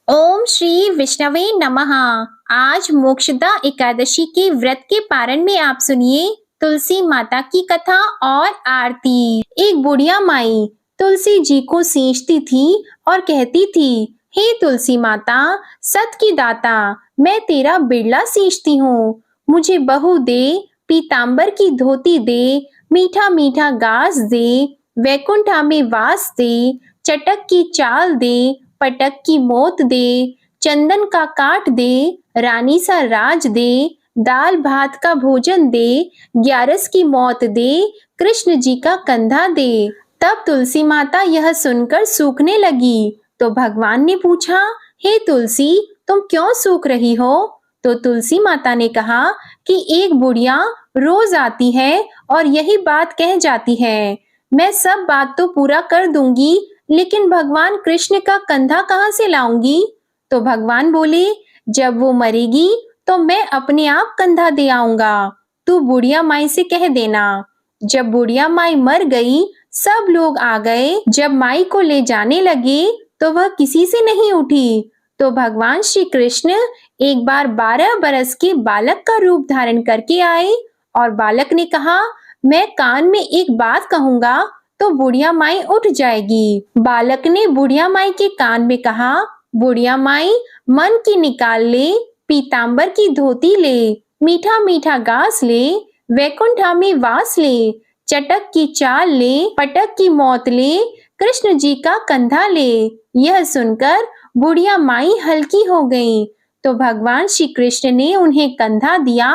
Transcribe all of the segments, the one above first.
ओम श्री विष्णवे नमः। आज मोक्षदा एकादशी के व्रत के पारण में आप सुनिए तुलसी माता की कथा और आरती। एक बुढ़िया माई तुलसी जी को सींचती थी और कहती थी, हे तुलसी माता, सत की दाता, मैं तेरा बिरला सींचती हूँ। मुझे बहू दे, पीतांबर की धोती दे, मीठा मीठा गास दे, वैकुंठा में वास दे, चटक की चाल दे, पटक की मोत दे, चंदन का काट दे, रानी सा राज दे, दाल भात का भोजन दे, ग्यारस की मौत दे, कृष्ण जी का कंधा दे। तब तुलसी माता यह सुनकर सूखने लगी, तो भगवान ने पूछा, हे तुलसी, तुम क्यों सूख रही हो? तो तुलसी माता ने कहा कि एक बुढ़िया रोज आती है और यही बात कह जाती है। मैं सब बात तो पूरा कर दूंगी, लेकिन भगवान कृष्ण का कंधा कहाँ से लाऊंगी? तो भगवान बोले, जब वो मरेगी तो मैं अपने आप कंधा दे आऊंगा। तू बुढ़िया माई से कह देना। जब बुढ़िया माई मर गई, सब लोग आ गए। जब माई को ले जाने लगे तो वह किसी से नहीं उठी। तो भगवान श्री कृष्ण एक बार 12 बरस के बालक का रूप धारण करके आए और बालक ने कहा, मैं कान में एक बात कहूंगा तो बुढ़िया माई उठ जाएगी। बालक ने बुढ़िया माई के कान में कहा, बुढ़िया माई, मन की निकाल ले, पीतांबर की धोती ले, मीठा मीठा गास ले, वैकुंठा में वास ले, चटक की चाल ले, पटक की मौत ले, कृष्ण जी का कंधा ले। यह सुनकर बुढ़िया माई हल्की हो गई। तो भगवान श्री कृष्ण ने उन्हें कंधा दिया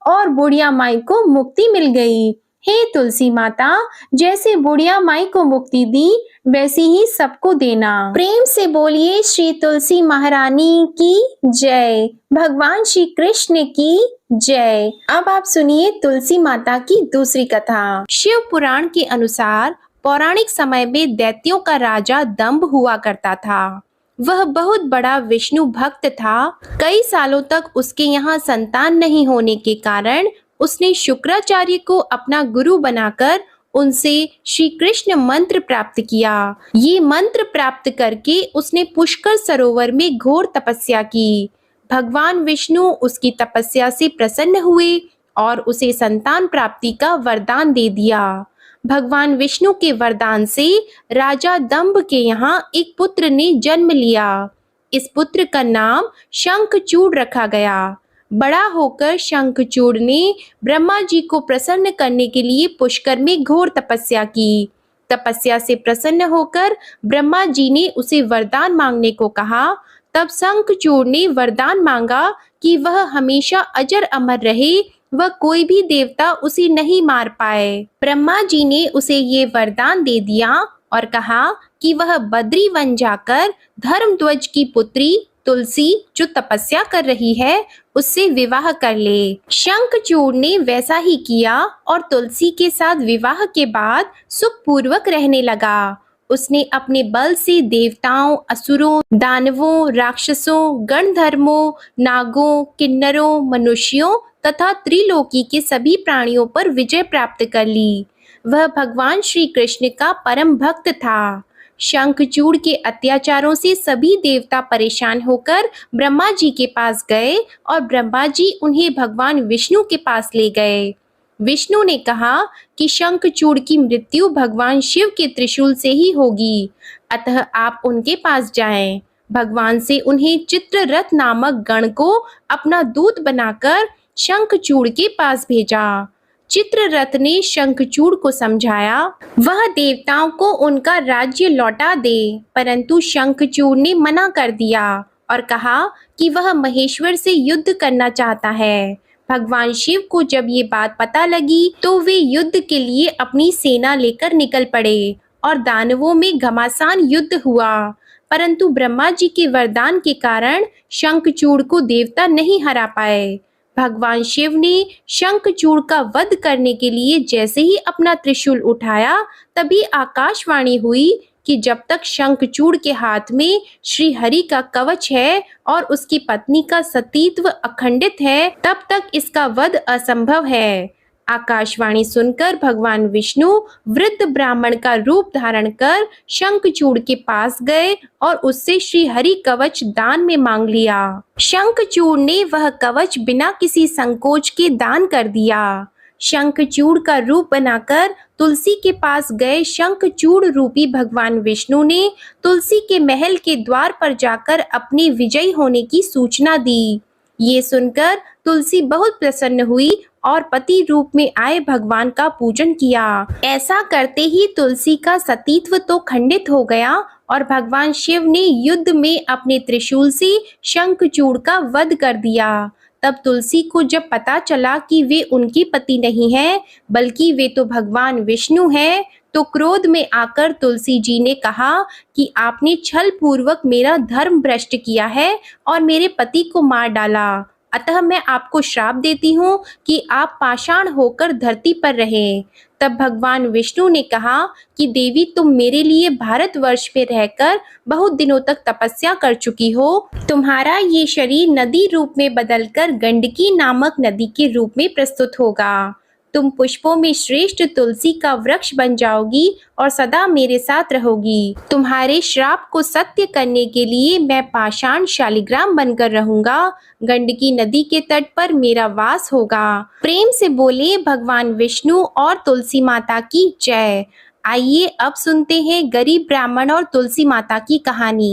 और बुढ़िया माई को मुक्ति मिल गई। हे तुलसी माता, जैसे बुढ़िया माई को मुक्ति दी, वैसी ही सबको देना। प्रेम से बोलिए श्री तुलसी महारानी की जय, भगवान श्री कृष्ण की जय। अब आप सुनिए तुलसी माता की दूसरी कथा। शिव पुराण के अनुसार पौराणिक समय में दैत्यों का राजा दंभ हुआ करता था। वह बहुत बड़ा विष्णु भक्त था। कई सालों तक उसके यहाँ संतान नहीं होने के कारण उसने शुक्राचार्य को अपना गुरु बनाकर उनसे श्री कृष्ण मंत्र प्राप्त किया। ये मंत्र प्राप्त करके उसने पुष्कर सरोवर में घोर तपस्या की। भगवान विष्णु उसकी तपस्या से प्रसन्न हुए और उसे संतान प्राप्ति का वरदान दे दिया। भगवान विष्णु के वरदान से राजा दंभ के यहाँ एक पुत्र ने जन्म लिया। इस पुत्र का नाम शंखचूड़ रखा गया। बड़ा होकर शंखचूड़ ने ब्रह्मा जी को प्रसन्न करने के लिए पुष्कर में घोर तपस्या की। तपस्या से प्रसन्न होकर ब्रह्मा जी ने उसे वरदान मांगने को कहा। तब शंखचूड़ ने वरदान मांगा कि वह हमेशा अजर अमर रहे, वह कोई भी देवता उसे नहीं मार पाए। ब्रह्मा जी ने उसे ये वरदान दे दिया और कहा कि वह बद्री वन जाकर धर्मध्वज की पुत्री तुलसी, जो तपस्या कर रही है, उससे विवाह कर ले। शंखचूड़ ने वैसा ही किया और तुलसी के साथ विवाह के बाद सुखपूर्वक रहने लगा। उसने अपने बल से देवताओं, असुरों, दानवों, राक्षसों, गणधर्मों, नागों, किन्नरों, मनुष्यों तथा त्रिलोकी के सभी प्राणियों पर विजय प्राप्त कर ली। वह भगवान श्री कृष्ण का परम भक्त था। शंखचूड़ के अत्याचारों से सभी देवता परेशान होकर ब्रह्मा जी के पास गए और ब्रह्मा जी उन्हें भगवान विष्णु के पास ले गए। विष्णु ने कहा कि शंखचूड़ की मृत्यु भगवान शिव के त्रिशूल से ही होगी, अतः आप उनके पास जाएं। भगवान से उन्हें चित्ररथ नामक गण को अपना दूत बनाकर शंखचूड़ के पास भेजा। चित्ररथ ने शंखचूड़ को समझाया वह देवताओं को उनका राज्य लौटा दे, परंतु शंखचूड़ ने मना कर दिया और कहा कि वह महेश्वर से युद्ध करना चाहता है। भगवान शिव को जब ये बात पता लगी तो वे युद्ध के लिए अपनी सेना लेकर निकल पड़े और दानवों में घमासान युद्ध हुआ, परंतु ब्रह्मा जी के वरदान के कारण शंखचूड़ को देवता नहीं हरा पाए। भगवान शिव ने शंखचूड़ का वध करने के लिए जैसे ही अपना त्रिशूल उठाया, तभी आकाशवाणी हुई कि जब तक शंखचूड़ के हाथ में श्री हरि का कवच है और उसकी पत्नी का सतीत्व अखंडित है, तब तक इसका वध असंभव है। आकाशवाणी सुनकर भगवान विष्णु वृद्ध ब्राह्मण का रूप धारण कर शंखचूड़ के पास गए और उससे श्री हरि कवच दान में मांग लिया। शंखचूड़ ने वह कवच बिना किसी संकोच के दान कर दिया। शंखचूड़ का रूप बनाकर तुलसी के पास गए शंखचूड़ रूपी भगवान विष्णु ने तुलसी के महल के द्वार पर जाकर अपने विजयी होने की सूचना दी। ये सुनकर तुलसी बहुत प्रसन्न हुई और पति रूप में आए भगवान का पूजन किया। ऐसा करते ही तुलसी का सतीत्व तो खंडित हो गया और भगवान शिव ने युद्ध में अपने त्रिशूल से शंखचूड़ का वध कर दिया। तब तुलसी को जब पता चला कि वे उनकी पति नहीं है बल्कि वे तो भगवान विष्णु हैं, तो क्रोध में आकर तुलसी जी ने कहा कि आपने छल पूर्वक मेरा धर्म भ्रष्ट किया है और मेरे पति को मार डाला। अतः मैं आपको श्राप देती हूँ कि आप पाषाण होकर धरती पर रहें। तब भगवान विष्णु ने कहा कि देवी, तुम मेरे लिए भारतवर्ष में रहकर बहुत दिनों तक तपस्या कर चुकी हो। तुम्हारा ये शरीर नदी रूप में बदलकर गंडकी नामक नदी के रूप में प्रस्तुत होगा। तुम पुष्पों में श्रेष्ठ तुलसी का वृक्ष बन जाओगी और सदा मेरे साथ रहोगी। तुम्हारे श्राप को सत्य करने के लिए मैं पाषाण शालिग्राम बनकर रहूंगा। गंडकी नदी के तट पर मेरा वास होगा। प्रेम से बोले भगवान विष्णु और तुलसी माता की जय। आइए अब सुनते हैं गरीब ब्राह्मण और तुलसी माता की कहानी।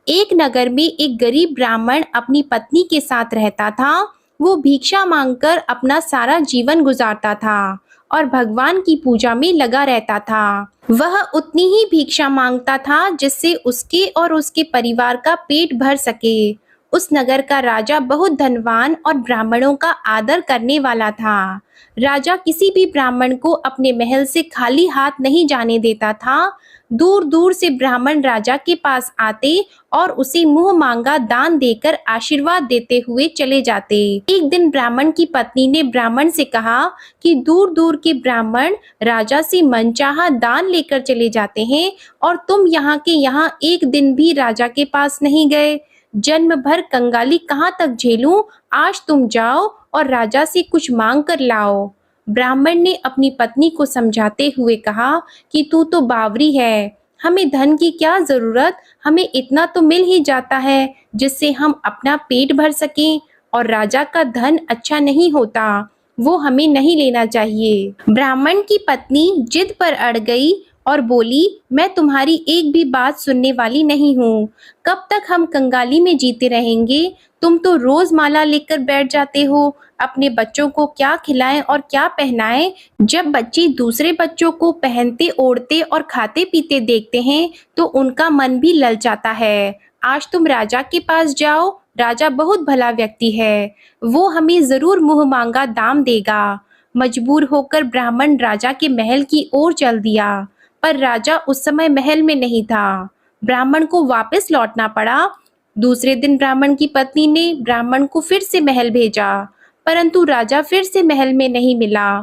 एक नगर में एक गरीब ब्राह्मण अपनी पत्नी के साथ रहता था। वो भिक्षा मांगकर अपना सारा जीवन गुजारता था और भगवान की पूजा में लगा रहता था। वह उतनी ही भिक्षा मांगता था जिससे उसके और उसके परिवार का पेट भर सके। उस नगर का राजा बहुत धनवान और ब्राह्मणों का आदर करने वाला था। राजा किसी भी ब्राह्मण को अपने महल से खाली हाथ नहीं जाने देता था। दूर दूर से ब्राह्मण राजा के पास आते और उसे मुंह मांगा दान देकर आशीर्वाद देते हुए चले जाते। एक दिन ब्राह्मण की पत्नी ने ब्राह्मण से कहा कि दूर दूर के ब्राह्मण राजा से मनचाहा दान लेकर चले जाते हैं और तुम यहाँ के यहाँ एक दिन भी राजा के पास नहीं गए। जन्म भर कंगाली कहाँ तक झेलूं, आज तुम जाओ और राजा से कुछ मांग कर लाओ। ब्राह्मण ने अपनी पत्नी को समझाते हुए कहा कि तू तो बावरी है, हमें धन की क्या जरूरत, हमें इतना तो मिल ही जाता है जिससे हम अपना पेट भर सकें, और राजा का धन अच्छा नहीं होता, वो हमें नहीं लेना चाहिए। ब्राह्मण की पत्नी जिद पर अड़ गई और बोली, मैं तुम्हारी एक भी बात सुनने वाली नहीं हूँ। कब तक हम कंगाली में जीते रहेंगे? तुम तो रोज माला लेकर बैठ जाते हो। अपने बच्चों को क्या खिलाएं और क्या पहनाएं? जब बच्चे दूसरे बच्चों को पहनते ओढ़ते और खाते पीते देखते हैं तो उनका मन भी ललचाता है। आज तुम राजा के पास जाओ, राजा बहुत भला व्यक्ति है, वो हमें जरूर मुंह मांगा दाम देगा। मजबूर होकर ब्राह्मण राजा के महल की ओर चल दिया, पर राजा उस समय महल में नहीं था। ब्राह्मण को वापस लौटना पड़ा। दूसरे दिन ब्राह्मण की पत्नी ने ब्राह्मण को फिर से महल भेजा, परंतु राजा फिर से महल में नहीं मिला।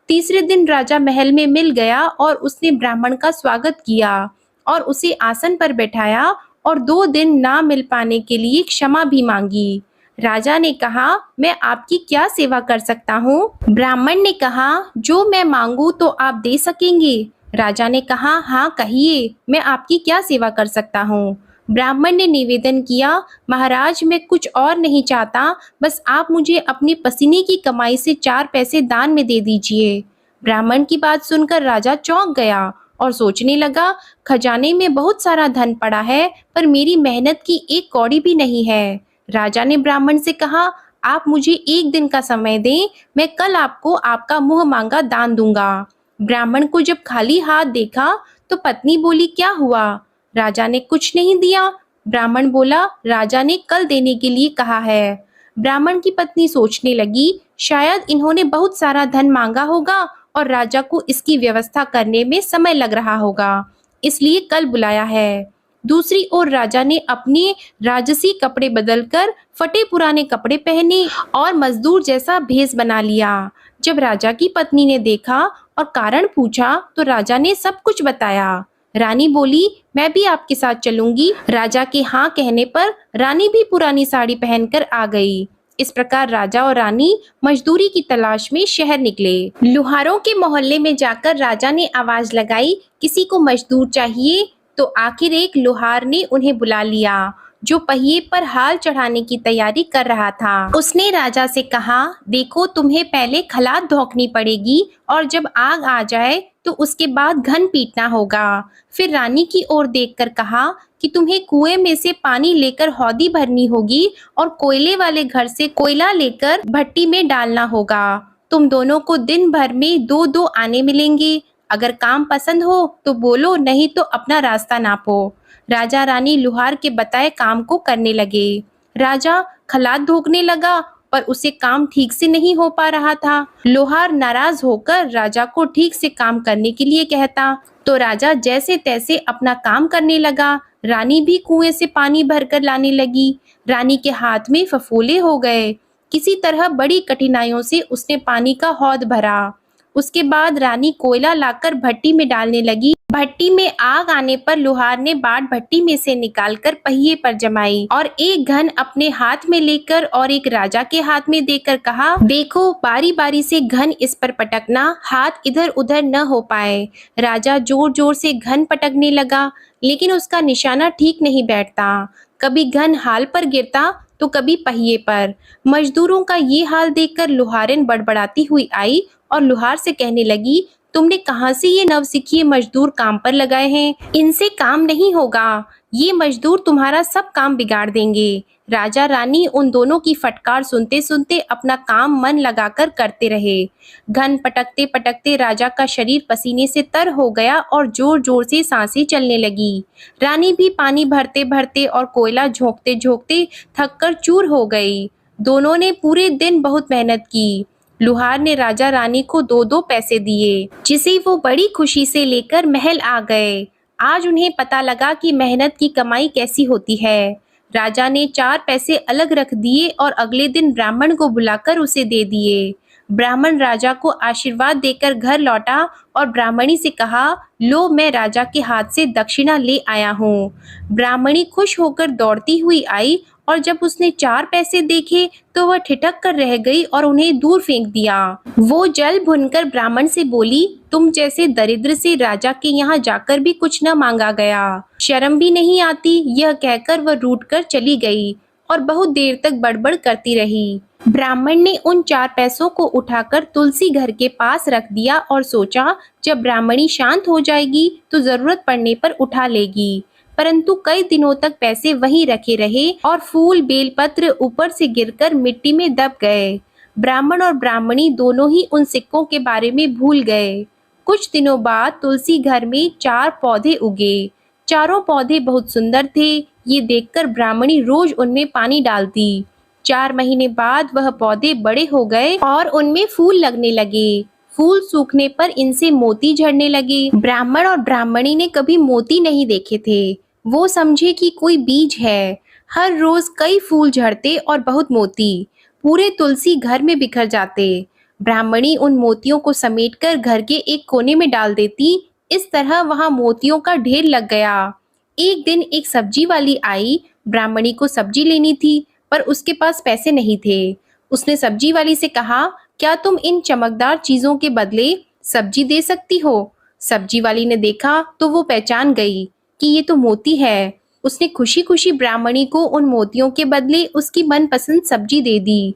तीसरे दिन राजा महल में मिल गया और उसने ब्राह्मण का स्वागत किया और उसे आसन पर बैठाया और 2 दिन ना मिल पाने के लिए क्षमा भी मांगी। राजा ने कहा, मैं आपकी क्या सेवा कर सकता हूँ? ब्राह्मण ने कहा, जो मैं मांगू तो आप दे सकेंगे? राजा ने कहा, हाँ कहिए, मैं आपकी क्या सेवा कर सकता हूँ? ब्राह्मण ने निवेदन किया, महाराज मैं कुछ और नहीं चाहता, बस आप मुझे अपने पसीने की कमाई से 4 पैसे दान में दे दीजिए। ब्राह्मण की बात सुनकर राजा चौंक गया और सोचने लगा, खजाने में बहुत सारा धन पड़ा है पर मेरी मेहनत की एक कौड़ी भी नहीं है। राजा ने ब्राह्मण से कहा, आप मुझे 1 दिन का समय दें, मैं कल आपको आपका मुंह मांगा दान दूंगा। ब्राह्मण को जब खाली हाथ देखा तो पत्नी बोली, क्या हुआ? राजा ने कुछ नहीं दिया। ब्राह्मण बोला, राजा ने कल देने के लिए कहा है। ब्राह्मण की पत्नी सोचने लगी, शायद इन्होंने बहुत सारा धन मांगा होगा और राजा को इसकी व्यवस्था करने में समय लग रहा होगा, इसलिए कल बुलाया है। दूसरी ओर राजा ने अपने राजसी कपड़े बदलकर फटे पुराने कपड़े पहने और मजदूर जैसा भेष बना लिया। जब राजा की पत्नी ने देखा और कारण पूछा तो राजा ने सब कुछ बताया। रानी बोली, मैं भी आपके साथ चलूंगी। राजा के हाँ कहने पर रानी भी पुरानी साड़ी पहनकर आ गई। इस प्रकार राजा और रानी मजदूरी की तलाश में शहर निकले। लुहारों के मोहल्ले में जाकर राजा ने आवाज लगाई, किसी को मजदूर चाहिए? तो आखिर एक लुहार ने उन्हें बुला लिया, जो पहिए पर हाल चढ़ाने की तैयारी कर रहा था। उसने राजा से कहा, देखो तुम्हें पहले खलात धोखनी पड़ेगी और जब आग आ जाए तो उसके बाद घन पीटना होगा। फिर रानी की ओर देखकर कहा कि तुम्हें कुएं में से पानी लेकर हौदी भरनी होगी और कोयले वाले घर से कोयला लेकर भट्टी में डालना होगा। तुम दोनों को दिन भर में 2-2 आने मिलेंगे। अगर काम पसंद हो तो बोलो, नहीं तो अपना रास्ता नापो। राजा रानी लुहार के बताए काम को करने लगे। राजा खलात धोखने लगा पर उसे काम ठीक से नहीं हो पा रहा था। लोहार नाराज होकर राजा को ठीक से काम करने के लिए कहता, तो राजा जैसे तैसे अपना काम करने लगा। रानी भी कुएं से पानी भरकर लाने लगी। रानी के हाथ में फफोले हो गए। किसी तरह बड़ी कठिनाइयों से उसने पानी का हौद भरा। उसके बाद रानी कोयला लाकर भट्टी में डालने लगी। भट्टी में आग आने पर लुहार ने बाट भट्टी में से निकालकर पहिए पर जमाई और एक घन अपने हाथ में लेकर और एक राजा के हाथ में देकर कहा, देखो बारी बारी से घन इस पर पटकना, हाथ इधर उधर न हो पाए। राजा जोर जोर से घन पटकने लगा, लेकिन उसका निशाना ठीक नहीं बैठता। कभी घन हाल पर गिरता तो कभी पहिए पर। मजदूरों का ये हाल देखकर लुहारिन बड़बड़ाती हुई आई और लुहार से कहने लगी, तुमने कहाँ से ये नवसिखिए मजदूर काम पर लगाए हैं? इनसे काम नहीं होगा, ये मजदूर तुम्हारा सब काम बिगाड़ देंगे। राजा रानी उन दोनों की फटकार सुनते सुनते अपना काम मन लगाकर करते रहे। घन पटकते पटकते राजा का शरीर पसीने से तर हो गया और जोर जोर से सांसें चलने लगी। रानी भी पानी भरते भरते और कोयला झोंकते झोंकते थककर चूर हो गई। दोनों ने पूरे दिन बहुत मेहनत की। लुहार ने राजा रानी को 2-2 पैसे दिए, जिसे वो बड़ी खुशी से लेकर महल आ गए। आज उन्हें पता लगा कि मेहनत की कमाई कैसी होती है। राजा ने 4 पैसे अलग रख दिए और अगले दिन ब्राह्मण को बुलाकर उसे दे दिए। ब्राह्मण राजा को आशीर्वाद देकर घर लौटा और ब्राह्मणी से कहा, लो मैं राजा के हाथ से दक्षिणा ले आया हूँ। ब्राह्मणी खुश होकर दौड़ती हुई आई और जब उसने 4 पैसे देखे तो वह ठिठक कर रह गई और उन्हें दूर फेंक दिया। वो जल भुनकर ब्राह्मण से बोली, तुम जैसे दरिद्र से राजा के यहाँ जाकर भी कुछ न मांगा गया, शर्म भी नहीं आती। यह कहकर वह रूठ कर चली गई और बहुत देर तक बड़बड़ करती रही। ब्राह्मण ने उन 4 पैसों को उठाकर तुलसी घर के पास रख दिया और सोचा, जब ब्राह्मणी शांत हो जाएगी तो जरूरत पड़ने पर उठा लेगी। परंतु कई दिनों तक पैसे वहीं रखे रहे और फूल बेलपत्र ऊपर से गिरकर मिट्टी में दब गए। ब्राह्मण और ब्राह्मणी दोनों ही उन सिक्कों के बारे में भूल गए। कुछ दिनों बाद तुलसी घर में 4 पौधे उगे। चारों पौधे बहुत सुंदर थे। ये देखकर ब्राह्मणी रोज उनमें पानी डालती। 4 महीने बाद वह पौधे बड़े हो गए और उनमें फूल लगने लगे। फूल सूखने पर इनसे मोती झड़ने लगे। ब्राह्मण और ब्राह्मणी ने कभी मोती नहीं देखे थे। वो समझे कि कोई बीज है। हर रोज कई फूल झड़ते और बहुत मोती पूरे तुलसी घर में बिखर जाते। ब्राह्मणी उन मोतियों को समेटकर घर के एक कोने में डाल देती। इस तरह वहां मोतियों का ढेर लग गया। एक दिन एक सब्जी वाली आई। ब्राह्मणी को सब्जी लेनी थी पर उसके पास पैसे नहीं थे। उसने सब्जी वाली से कहा, क्या तुम इन चमकदार चीजों के बदले सब्जी दे सकती हो? सब्जी वाली ने देखा तो वो पहचान गई कि ये तो मोती है। उसने खुशी खुशी ब्राह्मणी को उन मोतियों के बदले उसकी मनपसंद सब्जी दे दी।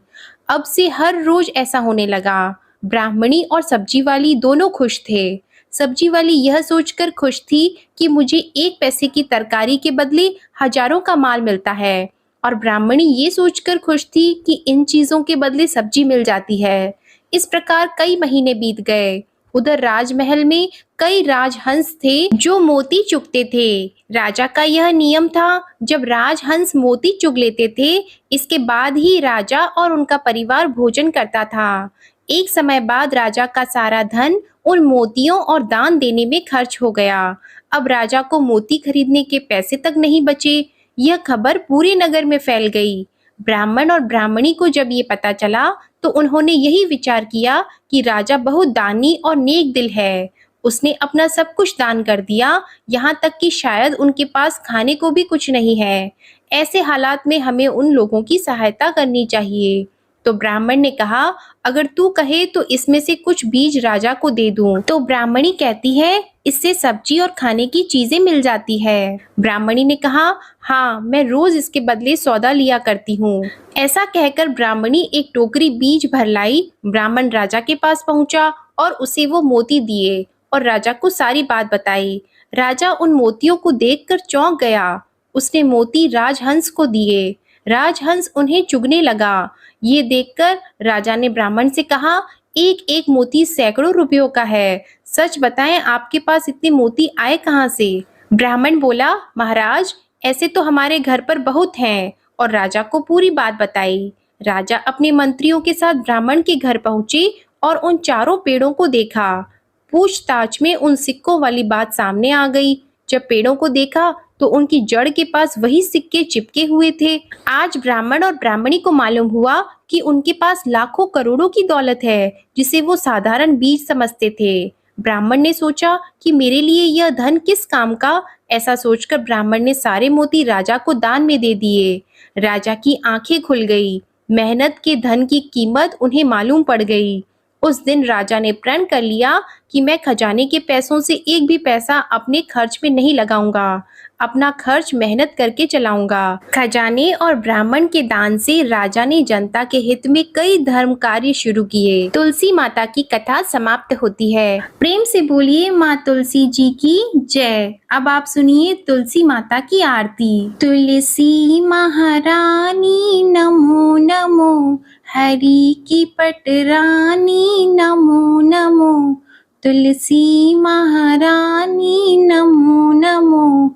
अब से हर रोज ऐसा होने लगा। ब्राह्मणी और सब्जी वाली दोनों खुश थे। सब्जी वाली यह सोचकर खुश थी कि मुझे 1 पैसे की तरकारी के बदले हजारों का माल मिलता है, और ब्राह्मणी ये सोचकर खुश थी कि इन चीजों के बदले सब्जी मिल जाती है। इस प्रकार कई महीने बीत गए। उधर राजमहल में कई राजहंस थे जो मोती चुगते थे। राजा का यह नियम था, जब राजहंस मोती चुग लेते थे, इसके बाद ही राजा और उनका परिवार भोजन करता था। एक समय बाद राजा का सारा धन उन मोतियों और दान देने में खर्च हो गया। अब राजा को मोती खरीदने के पैसे तक नहीं बचे। यह खबर पूरे नगर में फैल गई। ब्राह्मण और ब्राह्मणी को जब ये पता चला तो उन्होंने यही विचार किया कि राजा बहुत दानी और नेक दिल है। उसने अपना सब कुछ दान कर दिया, यहाँ तक कि शायद उनके पास खाने को भी कुछ नहीं है। ऐसे हालात में हमें उन लोगों की सहायता करनी चाहिए। तो ब्राह्मण ने कहा, अगर तू कहे तो इसमें से कुछ बीज राजा को दे दूं। तो ब्राह्मणी कहती है, इससे सब्जी और खाने की चीजें मिल जाती है। ब्राह्मणी ने कहा, हाँ, मैं रोज इसके बदले सौदा लिया करती हूँ। ऐसा कहकर ब्राह्मणी एक टोकरी बीज भर लाई। ब्राह्मण राजा के पास पहुंचा और उसे वो मोती दिए और राजा को सारी बात बताई। राजा उन मोतियों को देखकर चौंक गया। उसने मोती राजहंस को दिए। राजहंस उन्हें चुगने लगा। ये देखकर राजा ने ब्राह्मण से कहा, एक एक मोती सैकड़ों रुपयों का है। सच बताएं, आपके पास इतने मोती आए कहाँ से? ब्राह्मण बोला, महाराज, ऐसे तो हमारे घर पर बहुत हैं। और राजा को पूरी बात बताई। राजा अपने मंत्रियों के साथ ब्राह्मण के घर पहुंचे और उन चारों पेड़ों को देखा। पूछताछ में उन सिक्कों वाली बात सामने आ गई। जब पेड़ों को देखा तो उनकी जड़ के पास वही सिक्के चिपके हुए थे। आज ब्राह्मण और ब्राह्मणी को मालूम हुआ कि उनके पास लाखों करोड़ों की दौलत है, जिसे वो साधारण बीज समझते थे। ब्राह्मण ने सोचा कि मेरे लिए यह धन किस काम का। ऐसा सोचकर ब्राह्मण ने सारे मोती राजा को दान में दे दिए। राजा की आंखें खुल गई। मेहनत के धन की कीमत उन्हें मालूम पड़ गई। उस दिन राजा ने प्रण कर लिया कि मैं खजाने के पैसों से एक भी पैसा अपने खर्च में नहीं लगाऊंगा। अपना खर्च मेहनत करके चलाऊंगा। खजाने और ब्राह्मण के दान से राजा ने जनता के हित में कई धर्म कार्य शुरू किए। तुलसी माता की कथा समाप्त होती है। प्रेम से बोलिए माँ तुलसी जी की जय। अब आप सुनिए तुलसी माता की आरती। तुलसी महारानी नमो नमो, हरि की पटरानी नमो नमो। तुलसी महारानी नमो नमो,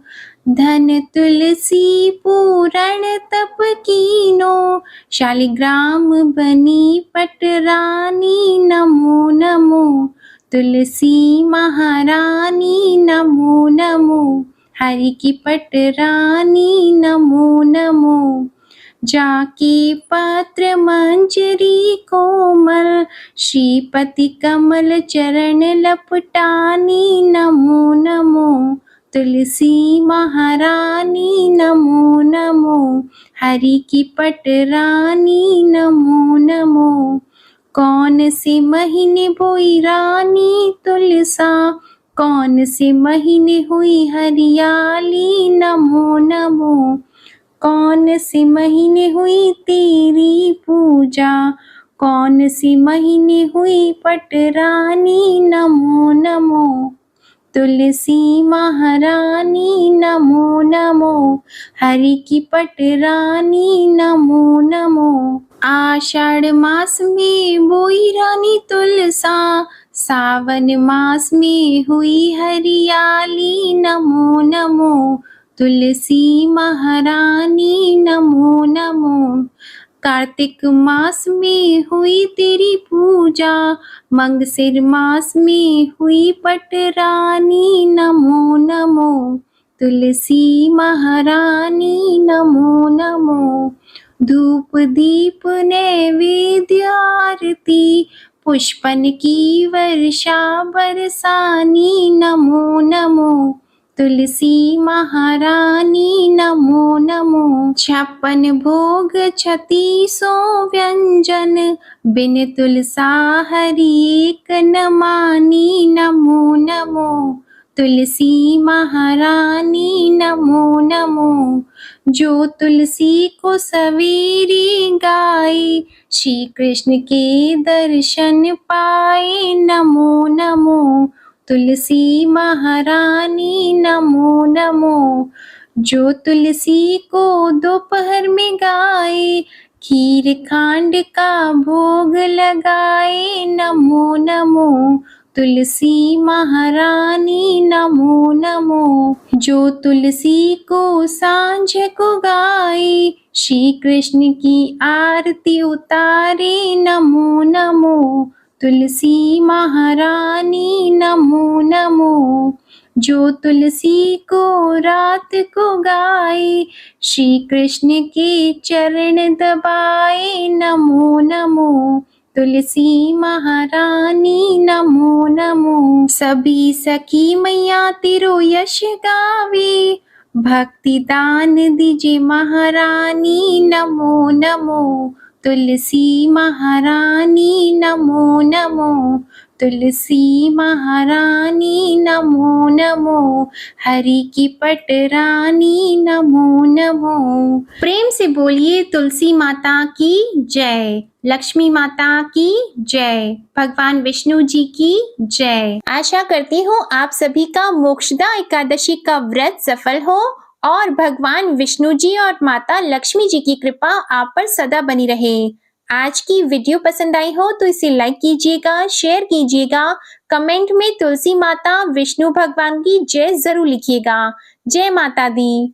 धन तुलसी पूरण तप कीनो, शालिग्राम बनी पटरानी नमो नमो। तुलसी महारानी नमो नमो, हरि की पटरानी नमो नमो। जाके पत्र मंजरी कोमल, श्रीपति कमल चरण लपटानी नमो नमो। तुलसी महारानी नमो नमो, हरि की पटरानी नमो नमो। कौन से महीने बोई रानी तुलसा, कौन से महीने हुई हरियाली नमो नमो। कौन से महीने हुई तेरी पूजा, कौन से महीने हुई पटरानी नमो नमो। तुलसी महारानी नमो नमो, हरि की पटरानी नमो नमो। आषाढ़ मास में बोई रानी तुलसा, सावन मास में हुई हरियाली नमो नमो। तुलसी महारानी नमो नमो। कार्तिक मास में हुई तेरी पूजा, मंगसिर मास में हुई पटरानी नमो नमो। तुलसी महारानी नमो नमो। धूप दीप नैवेद्य आरती, पुष्पन की वर्षा बरसानी नमो नमो। तुलसी महारानी नमो नमो। 56 भोग 3600 व्यंजन, बिन तुलसा हरि एक न मानी नमो नमो। तुलसी महारानी नमो नमो। जो तुलसी को सवेरे गाए, श्री कृष्ण के दर्शन पाए नमो नमो। तुलसी महारानी नमो नमो। जो तुलसी को दोपहर में गाए, खीर खांड का भोग लगाए नमो नमो। तुलसी महारानी नमो नमो। जो तुलसी को सांझ को गाए, श्री कृष्ण की आरती उतारे नमो नमो। तुलसी महारानी नमो नमो। जो तुलसी को रात को गाए, श्री कृष्ण के चरण दबाए नमो नमो। तुलसी महारानी नमो नमो। सभी सखी मैया तेरो यश गावे, भक्ति दान दीजिए महारानी, नमो नमो। तुलसी महारानी नमो नमो, तुलसी महारानी नमो नमो, हरि की पटरानी नमो नमो। प्रेम से बोलिए तुलसी माता की जय, लक्ष्मी माता की जय, भगवान विष्णु जी की जय। आशा करती हूँ आप सभी का मोक्षदा एकादशी का व्रत सफल हो और भगवान विष्णु जी और माता लक्ष्मी जी की कृपा आप पर सदा बनी रहे। आज की वीडियो पसंद आई हो तो इसे लाइक कीजिएगा, शेयर कीजिएगा, कमेंट में तुलसी माता विष्णु भगवान की जय जरूर लिखिएगा। जय माता दी।